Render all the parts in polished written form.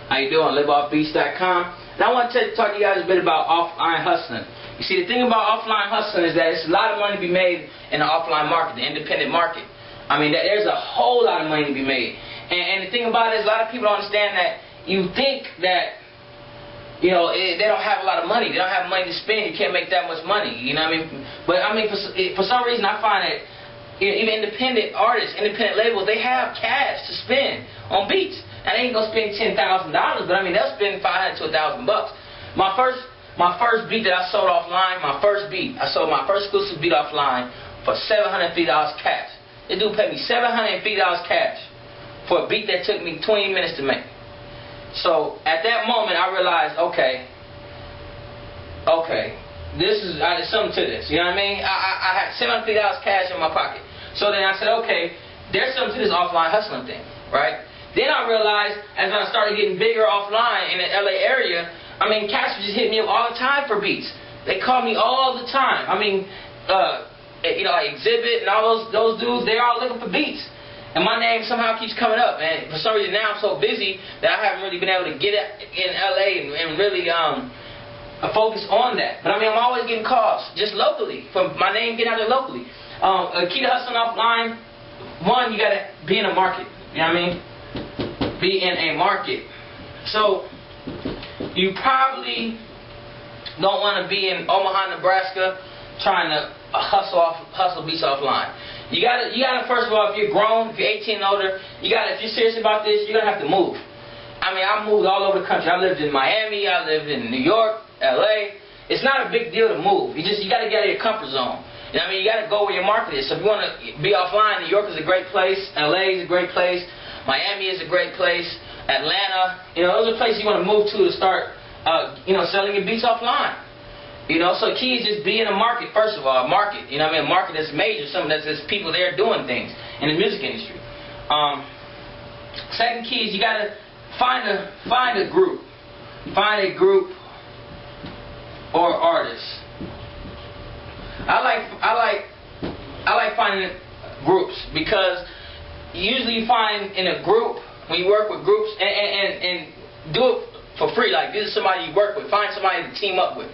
How you doing? LiveOffBeats.com. And I want to talk to you guys a bit about offline hustling. You see, the thing about offline hustling is that it's a lot of money to be made in the offline market, the independent market. I mean, there's a whole lot of money to be made. And the thing about it is a lot of people don't understand that you think that, you know, they don't have a lot of money. They don't have money to spend. You can't make that much money. You know what I mean? But I mean, for some reason, I find that even independent artists, independent labels, they have cash to spend on beats. And they ain't gonna spend $10,000, but I mean, they'll spend $500 to $1,000 bucks. My first beat that I sold offline, I sold my first exclusive beat offline for $750 cash. This dude paid me $750 cash for a beat that took me 20 minutes to make. So at that moment, I realized, okay, there's something to this. You know what I mean? I had $750 cash in my pocket. So then I said, okay, there's something to this offline hustling thing, right? Then I realized, as I started getting bigger offline in the LA area, I mean, cats would just hit me up all the time for beats. They call me all the time. I mean, you know, like Exhibit and all those dudes, they're all looking for beats. And my name somehow keeps coming up. And for some reason now I'm so busy that I haven't really been able to get in LA and really focus on that. But I mean, I'm always getting calls, just locally, from my name getting out there locally. A key to hustling offline, one, you gotta be in a market. You know what I mean? Be in a market. So you probably don't want to be in Omaha, Nebraska, trying to hustle beats offline. You gotta first of all, if you're grown, if you're 18 and older, if you're serious about this, you're gonna have to move. I mean, I moved all over the country. I lived in Miami, I lived in New York, LA. It's not a big deal to move. You gotta get out of your comfort zone. You know what I mean? You gotta go where your market is. So if you want to be offline, New York is a great place, LA is a great place, Miami is a great place, Atlanta. You know, those are places you want to move to start, you know, selling your beats offline. You know, so the key is just be in a market, first of all, a market. You know what I mean? A market that's major, something that's people there doing things in the music industry. Second key is you gotta find a group. Find a group or artist. I like finding groups because usually you find in a group, when you work with groups, and do it for free. Like, this is somebody you work with. Find somebody to team up with.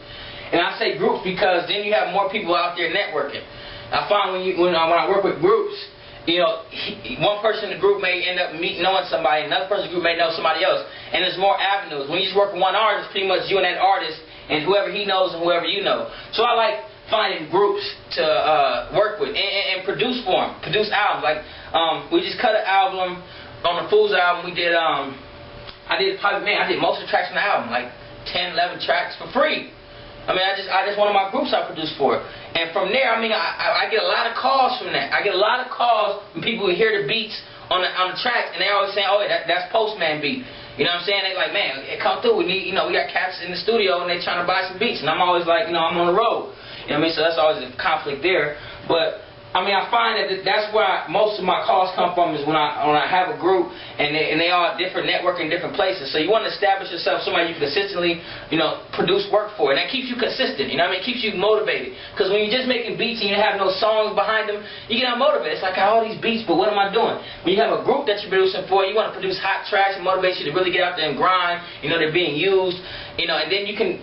And I say groups because then you have more people out there networking. I find when I work with groups, you know, one person in the group may end up knowing somebody, another person in the group may know somebody else, and there's more avenues. When you just work with one artist, pretty much you and that artist, and whoever he knows and whoever you know. So I like finding groups to work with and produce for them, produce albums. Like we just cut an album on the Fools album. We did I did most of the tracks on the album, like 10, 11 tracks for free. I mean, I just one of my groups I produced for. And from there, I mean, I get a lot of calls from that. I get a lot of calls from people who hear the beats on the tracks, and they always saying, "Oh, that's Postman beat." You know what I'm saying? They like, "Man, it come through. We need, you know, we got cats in the studio, and they trying to buy some beats." And I'm always like, you know, I'm on the road. You know what I mean? So that's always a conflict there. But I mean, I find that that's where most of my calls come from, is when I have a group and they all different networking, different places. So you want to establish yourself somebody you consistently, you know, produce work for, and that keeps you consistent. You know what I mean? It keeps you motivated. Because when you're just making beats and you have no songs behind them, you get unmotivated. It's like, I have all these beats, but what am I doing? When you have a group that you're producing for, you want to produce hot tracks and motivate you to really get out there and grind. You know, they're being used. You know, and then you can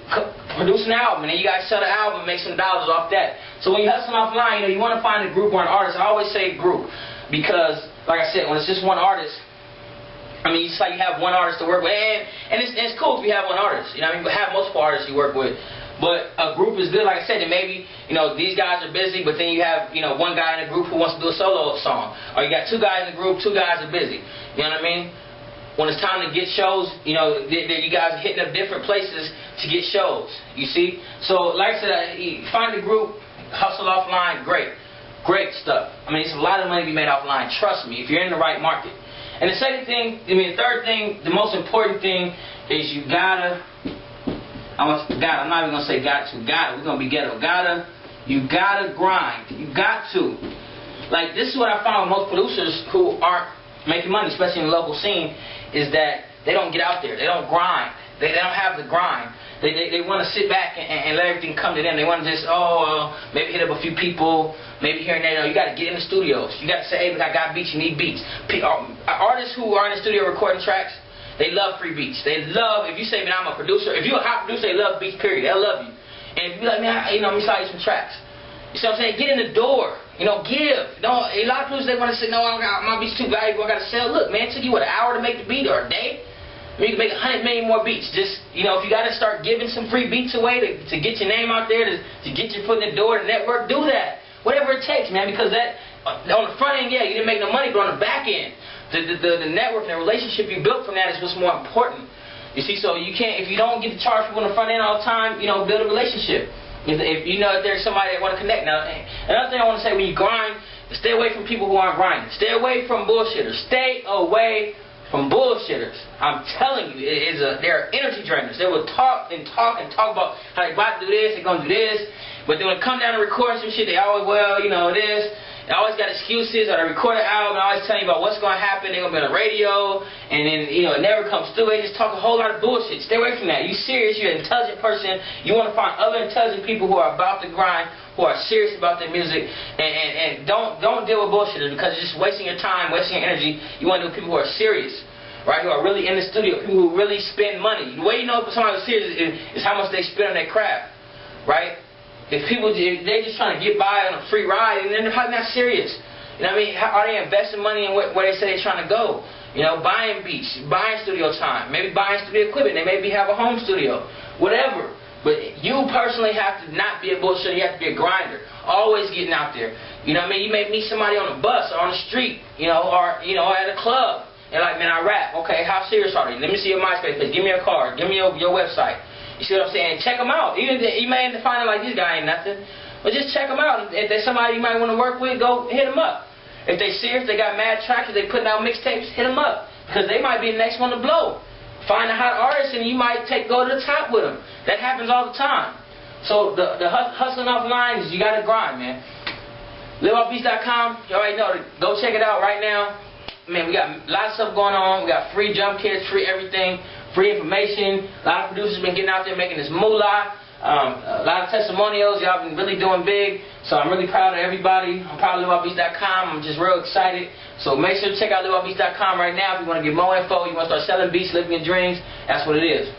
produce an album, and then you guys sell the album and make some dollars off that. So when you're hustling offline, you know, you want to find a group or an artist. I always say group because, like I said, when it's just one artist, I mean, it's like you have one artist to work with, and it's cool if you have one artist. You know what I mean? But have multiple artists you work with. But a group is good, like I said, and maybe, you know, these guys are busy, but then you have, you know, one guy in a group who wants to do a solo song. Or you got two guys in a group, two guys are busy. You know what I mean? When it's time to get shows, you know, you guys are hitting up different places to get shows, you see? So, like I said, find a group, hustle offline, great stuff. I mean, it's a lot of money to be made offline, trust me, if you're in the right market. And the second thing, the third thing, the most important thing is you gotta, I'm not even gonna say we're gonna be ghetto, you gotta grind, you got to. Like, this is what I found with most producers who aren't making money, especially in the local scene, is that they don't get out there. They don't grind. They don't have the grind. They want to sit back and let everything come to them. They want to just, maybe hit up a few people, maybe here and there. No, you got to get in the studios. You got to say, hey, I got beats. You need beats. Artists who are in the studio recording tracks, They love free beats. They love, if you say, man, I'm a producer, if you're a hot producer, they love beats, period. They'll love you. And if you be like, man, let me sell you some tracks. You see what I'm saying? Get in the door. Give. Don't, a lot of producers, they want to say, no, my beat's too valuable, I got to sell. Look, man, it took you, what, an hour to make the beat or a day? You can make 100 million more beats. Just, if you got to start giving some free beats away to get your name out there, to get your foot in the door, to network, do that. Whatever it takes, man, because that, on the front end, yeah, you didn't make no money, but on the back end, the network and the relationship you built from that is what's more important. You see, so you can't, if you don't get to charge people on the front end all the time, build a relationship. If you know that there's somebody that want to connect. Now, another thing I want to say, when you grind, stay away from people who aren't grinding. Stay away from bullshitters. Stay away from bullshitters. I'm telling you, they're energy drainers. They will talk and talk and talk about how they about to do this, they're going to do this, but then when it come down to record some shit, they always, this. They always got excuses, or they record an album and always telling you about what's going to happen. They're going to be on the radio, and then, it never comes through. They just talk a whole lot of bullshit. Stay away from that. You serious, you're an intelligent person. You want to find other intelligent people who are about to grind, who are serious about their music, and don't deal with bullshitters, because it's just wasting your time, wasting your energy. You want to deal with people who are serious, right, who are really in the studio, people who really spend money. The way you know if somebody is serious is how much they spend on their craft, right? If they're just trying to get by on a free ride, and then they're probably not serious. You know what I mean? How are they investing money in where they say they're trying to go? Buying beats, buying studio time, maybe buying studio equipment. They maybe have a home studio, whatever. But you personally have to not be a bullshitter. You have to be a grinder. Always getting out there. You know what I mean? You may meet somebody on a bus or on the street, or at a club. They're like, man, I rap. Okay, how serious are they? Let me see your MySpace page. Give me your card. Give me your website. You see what I'm saying? Check them out. Even if you may end up finding like, this guy ain't nothing, but just check them out. If there's somebody you might want to work with, go hit them up. If they serious, they got mad tracks, they putting out mixtapes, hit them up, because they might be the next one to blow. Find a hot artist and you might go to the top with them. That happens all the time. So the hustling offline is, you got to grind, man. LiveOffBeats.com. You already know. Go check it out right now. Man, we got lots of stuff going on. We got free jump kits, free everything, free information. A lot of producers been getting out there making this moolah. A lot of testimonials. Y'all been really doing big. So I'm really proud of everybody. I'm proud of LiveOffBeats.com. I'm just real excited. So make sure to check out LiveOffBeats.com right now if you want to get more info. You want to start selling beats, living your dreams. That's what it is.